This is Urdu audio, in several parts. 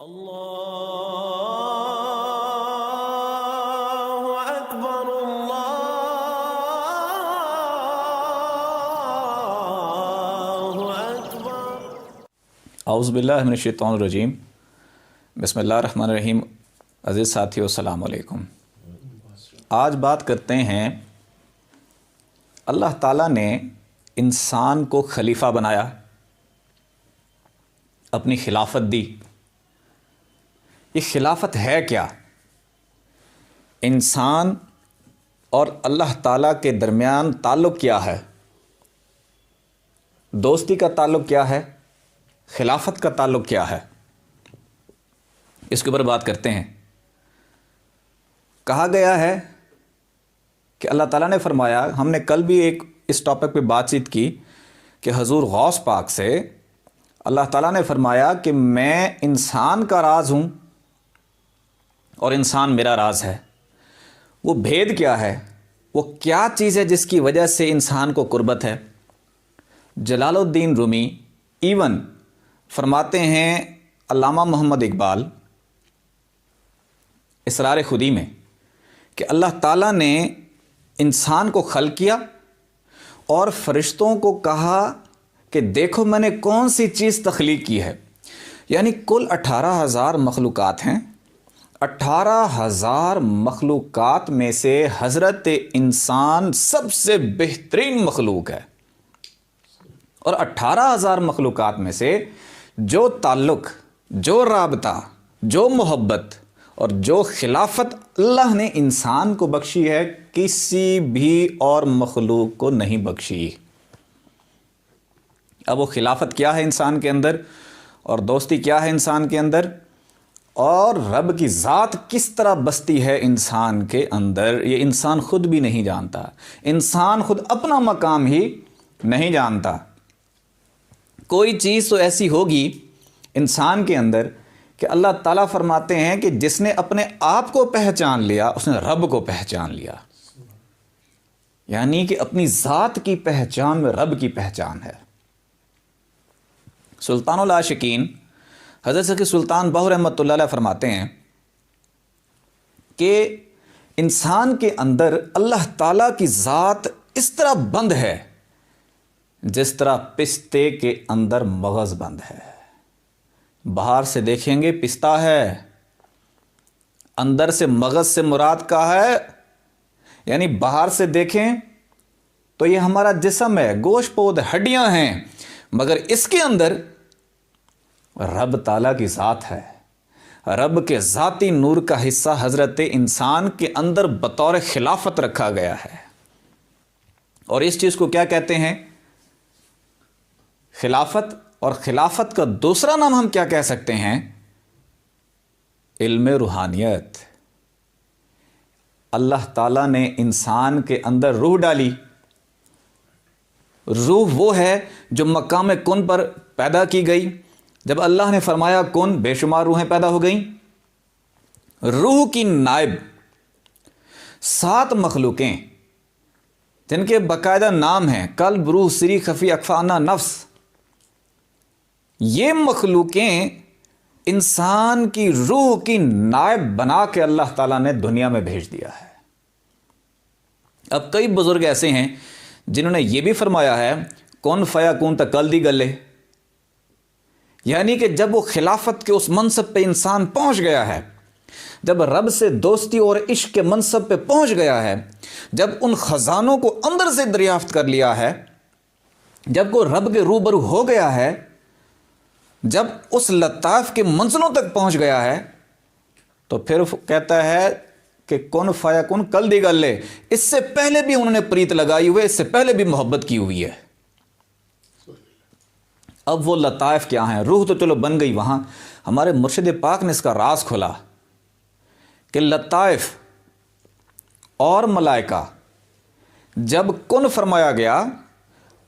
اللہ اکبر اللہ اکبر۔ اعوذ باللہ من الشیطان الرجیم، بسم اللہ الرحمن الرحیم۔ عزیز ساتھیو، السلام علیکم۔ آج بات کرتے ہیں، اللہ تعالیٰ نے انسان کو خلیفہ بنایا، اپنی خلافت دی۔ یہ خلافت ہے کیا؟ انسان اور اللہ تعالیٰ کے درمیان تعلق کیا ہے؟ دوستی کا تعلق کیا ہے؟ خلافت کا تعلق کیا ہے؟ اس کے اوپر بات کرتے ہیں۔ کہا گیا ہے کہ اللہ تعالیٰ نے فرمایا، ہم نے کل بھی ایک اس ٹاپک پہ بات چیت کی کہ حضور غوث پاک سے اللہ تعالیٰ نے فرمایا کہ میں انسان کا راز ہوں اور انسان میرا راز ہے۔ وہ بھید کیا ہے؟ وہ کیا چیز ہے جس کی وجہ سے انسان کو قربت ہے؟ جلال الدین رومی ایون فرماتے ہیں، علامہ محمد اقبال اسرار خودی میں، کہ اللہ تعالیٰ نے انسان کو خلق کیا اور فرشتوں کو کہا کہ دیکھو میں نے کون سی چیز تخلیق کی ہے۔ یعنی کل 18,000 مخلوقات ہیں، 18,000 مخلوقات میں سے حضرت انسان سب سے بہترین مخلوق ہے، اور 18,000 مخلوقات میں سے جو تعلق، جو رابطہ، جو محبت اور جو خلافت اللہ نے انسان کو بخشی ہے، کسی بھی اور مخلوق کو نہیں بخشی۔ اب وہ خلافت کیا ہے انسان کے اندر، اور دوستی کیا ہے انسان کے اندر، اور رب کی ذات کس طرح بستی ہے انسان کے اندر، یہ انسان خود بھی نہیں جانتا۔ انسان خود اپنا مقام ہی نہیں جانتا۔ کوئی چیز تو ایسی ہوگی انسان کے اندر کہ اللہ تعالیٰ فرماتے ہیں کہ جس نے اپنے آپ کو پہچان لیا اس نے رب کو پہچان لیا۔ یعنی کہ اپنی ذات کی پہچان میں رب کی پہچان ہے۔ سلطان العاشقین حضرت سید سلطان بہو رحمۃ اللہ علیہ فرماتے ہیں کہ انسان کے اندر اللہ تعالیٰ کی ذات اس طرح بند ہے جس طرح پستے کے اندر مغز بند ہے۔ باہر سے دیکھیں گے پستہ ہے، اندر سے مغز سے مراد کا ہے، یعنی باہر سے دیکھیں تو یہ ہمارا جسم ہے، گوشت پود ہڈیاں ہیں، مگر اس کے اندر رب تعالیٰ کی ذات ہے۔ رب کے ذاتی نور کا حصہ حضرت انسان کے اندر بطور خلافت رکھا گیا ہے۔ اور اس چیز کو کیا کہتے ہیں؟ خلافت۔ اور خلافت کا دوسرا نام ہم کیا کہہ سکتے ہیں؟ علم روحانیت۔ اللہ تعالیٰ نے انسان کے اندر روح ڈالی۔ روح وہ ہے جو مقام کن پر پیدا کی گئی۔ جب اللہ نے فرمایا کن، بے شمار روحیں پیدا ہو گئیں۔ روح کی نائب 7 مخلوقیں جن کے باقاعدہ نام ہیں، قلب، روح، سری، خفی، اخفانہ، نفس۔ یہ مخلوقیں انسان کی روح کی نائب بنا کے اللہ تعالیٰ نے دنیا میں بھیج دیا ہے۔ اب کئی بزرگ ایسے ہیں جنہوں نے یہ بھی فرمایا ہے کون فیا کون تکل دی گلے، یعنی کہ جب وہ خلافت کے اس منصب پہ انسان پہنچ گیا ہے، جب رب سے دوستی اور عشق کے منصب پہ پہنچ گیا ہے، جب ان خزانوں کو اندر سے دریافت کر لیا ہے، جب وہ رب کے روبرو ہو گیا ہے، جب اس لطائف کے منزلوں تک پہنچ گیا ہے، تو پھر کہتا ہے کہ کن فیا کن کل دی گلے۔ اس سے پہلے بھی انہوں نے پریت لگائی ہوئے، اس سے پہلے بھی محبت کی ہوئی ہے۔ اب وہ لطائف کیا ہیں؟ روح تو چلو بن گئی وہاں، ہمارے مرشد پاک نے اس کا راز کھولا کہ لطائف اور ملائکہ جب کن فرمایا گیا،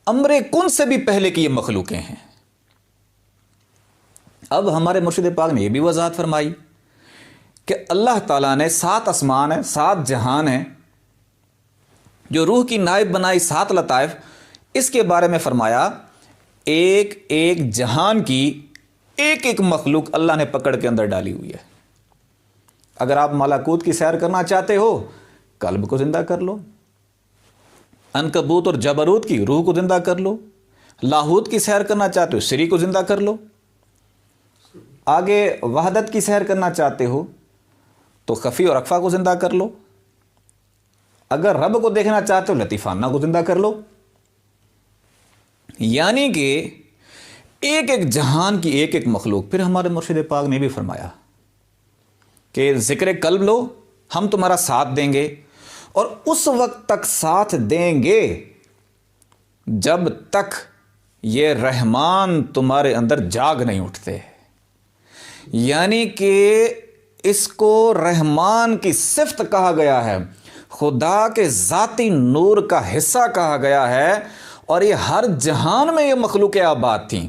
امر کن سے بھی پہلے کی یہ مخلوقیں ہیں۔ اب ہمارے مرشد پاک نے یہ بھی وضاحت فرمائی کہ اللہ تعالیٰ نے 7 آسمان ہیں، 7 جہان ہیں، جو روح کی نائب بنائی 7 لطائف، اس کے بارے میں فرمایا ایک ایک جہان کی ایک ایک مخلوق اللہ نے پکڑ کے اندر ڈالی ہوئی ہے. اگر آپ ملکوت کی سیر کرنا چاہتے ہو قلب کو زندہ کر لو، عنکبوت اور جبروت کی روح کو زندہ کر لو، لاہوت کی سیر کرنا چاہتے ہو سری کو زندہ کر لو، آگے وحدت کی سیر کرنا چاہتے ہو تو خفی اور اخفا کو زندہ کر لو، اگر رب کو دیکھنا چاہتے ہو لطیفانہ کو زندہ کر لو. یعنی کہ ایک ایک جہان کی ایک ایک مخلوق. پھر ہمارے مرشد پاک نے بھی فرمایا کہ ذکر قلب لو، ہم تمہارا ساتھ دیں گے، اور اس وقت تک ساتھ دیں گے جب تک یہ رحمان تمہارے اندر جاگ نہیں اٹھتے. یعنی کہ اس کو رحمان کی صفت کہا گیا ہے، خدا کے ذاتی نور کا حصہ کہا گیا ہے، اور یہ ہر جہان میں یہ مخلوق آباد تھیں.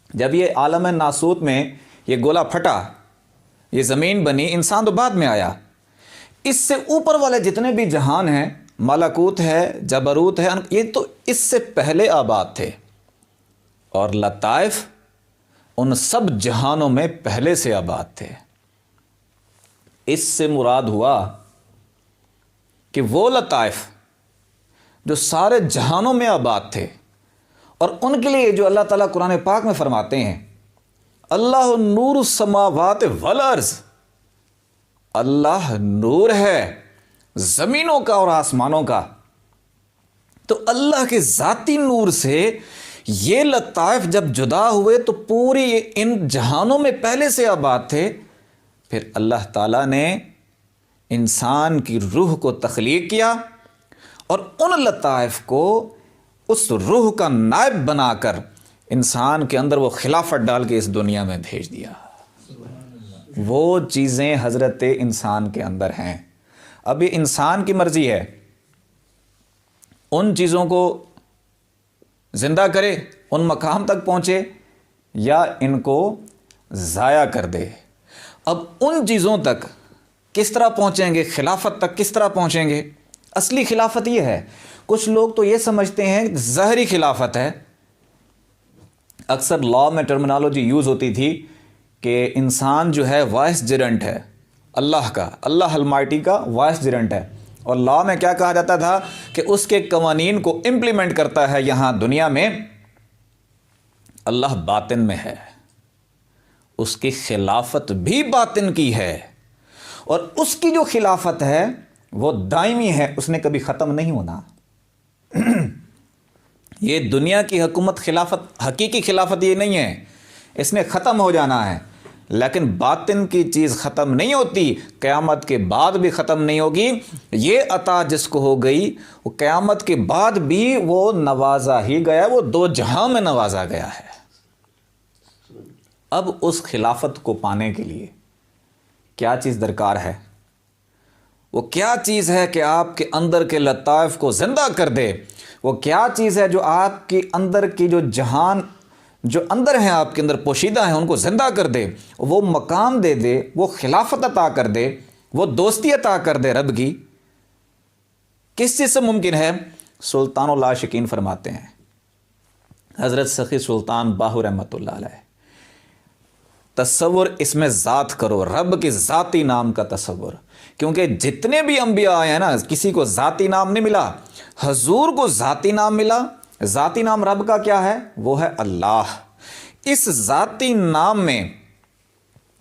جب یہ عالم ناسوت میں یہ گولا پھٹا، یہ زمین بنی، انسان تو بعد میں آیا. اس سے اوپر والے جتنے بھی جہان ہیں، ملکوت ہے، جبروت ہے، یہ تو اس سے پہلے آباد تھے، اور لطائف ان سب جہانوں میں پہلے سے آباد تھے. اس سے مراد ہوا کہ وہ لطائف جو سارے جہانوں میں آباد تھے، اور ان کے لیے جو اللہ تعالیٰ قرآن پاک میں فرماتے ہیں اللہ نور السماوات والارض، اللہ نور ہے زمینوں کا اور آسمانوں کا. تو اللہ کے ذاتی نور سے یہ لطائف جب جدا ہوئے تو پوری ان جہانوں میں پہلے سے آباد تھے. پھر اللہ تعالیٰ نے انسان کی روح کو تخلیق کیا، اور ان لطائف کو اس روح کا نائب بنا کر انسان کے اندر وہ خلافت ڈال کے اس دنیا میں بھیج دیا. وہ چیزیں حضرت انسان کے اندر ہیں. اب یہ انسان کی مرضی ہے ان چیزوں کو زندہ کرے، ان مقام تک پہنچے، یا ان کو ضائع کر دے. اب ان چیزوں تک کس طرح پہنچیں گے، خلافت تک کس طرح پہنچیں گے؟ اصلی خلافت یہ ہے. کچھ لوگ تو یہ سمجھتے ہیں ظاہری خلافت ہے. اکثر لا میں ٹرمنالوجی یوز ہوتی تھی کہ انسان جو ہے وائس جیرنٹ ہے اللہ کا، اللہ المائٹی کا وائس جیرنٹ ہے. اور لا میں کیا کہا جاتا تھا کہ اس کے قوانین کو امپلیمنٹ کرتا ہے یہاں دنیا میں. اللہ باطن میں ہے، اس کی خلافت بھی باطن کی ہے، اور اس کی جو خلافت ہے وہ دائمی ہے، اس نے کبھی ختم نہیں ہونا. یہ دنیا کی حکومت خلافت، حقیقی خلافت یہ نہیں ہے، اس نے ختم ہو جانا ہے. لیکن باطن کی چیز ختم نہیں ہوتی، قیامت کے بعد بھی ختم نہیں ہوگی. یہ عطا جس کو ہو گئی وہ قیامت کے بعد بھی وہ نوازا ہی گیا، وہ دو جہاں میں نوازا گیا ہے. اب اس خلافت کو پانے کے لیے کیا چیز درکار ہے؟ وہ کیا چیز ہے کہ آپ کے اندر کے لطائف کو زندہ کر دے؟ وہ کیا چیز ہے جو آپ کے اندر کی جو جہان جو اندر ہیں آپ کے اندر پوشیدہ ہیں ان کو زندہ کر دے، وہ مقام دے دے، وہ خلافت عطا کر دے، وہ دوستی عطا کر دے رب کی؟ کس چیز سے ممکن ہے؟ سلطان العاشقین فرماتے ہیں، حضرت سخی سلطان باہو رحمۃ اللہ علیہ، تصور اس میں ذات کرو، رب کے ذاتی نام کا تصور. کیونکہ جتنے بھی انبیاء آئے ہیں نا، کسی کو ذاتی نام نہیں ملا، حضور کو ذاتی نام ملا. ذاتی نام رب کا کیا ہے؟ وہ ہے اللہ. اس ذاتی نام میں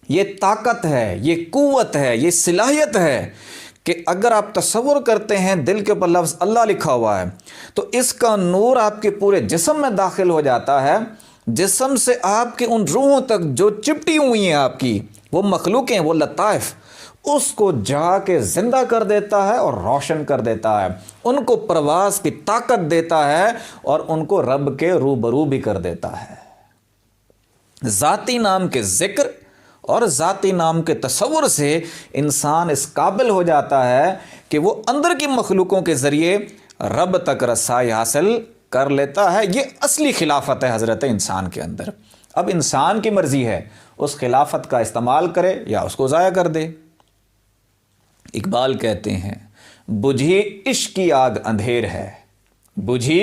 یہ طاقت ہے، یہ قوت ہے، یہ صلاحیت ہے کہ اگر آپ تصور کرتے ہیں دل کے اوپر لفظ اللہ لکھا ہوا ہے تو اس کا نور آپ کے پورے جسم میں داخل ہو جاتا ہے. جسم سے آپ کے ان روحوں تک جو چپٹی ہوئی ہیں آپ کی وہ مخلوقیں، وہ لطائف، اس کو جا کے زندہ کر دیتا ہے اور روشن کر دیتا ہے. ان کو پرواز کی طاقت دیتا ہے اور ان کو رب کے روبرو بھی کر دیتا ہے. ذاتی نام کے ذکر اور ذاتی نام کے تصور سے انسان اس قابل ہو جاتا ہے کہ وہ اندر کی مخلوقوں کے ذریعے رب تک رسائی حاصل کر لیتا ہے. یہ اصلی خلافت ہے حضرت انسان کے اندر. اب انسان کی مرضی ہے اس خلافت کا استعمال کرے یا اس کو ضائع کر دے. اقبال کہتے ہیں بجھی عشق کی آگ اندھیر ہے، بجھی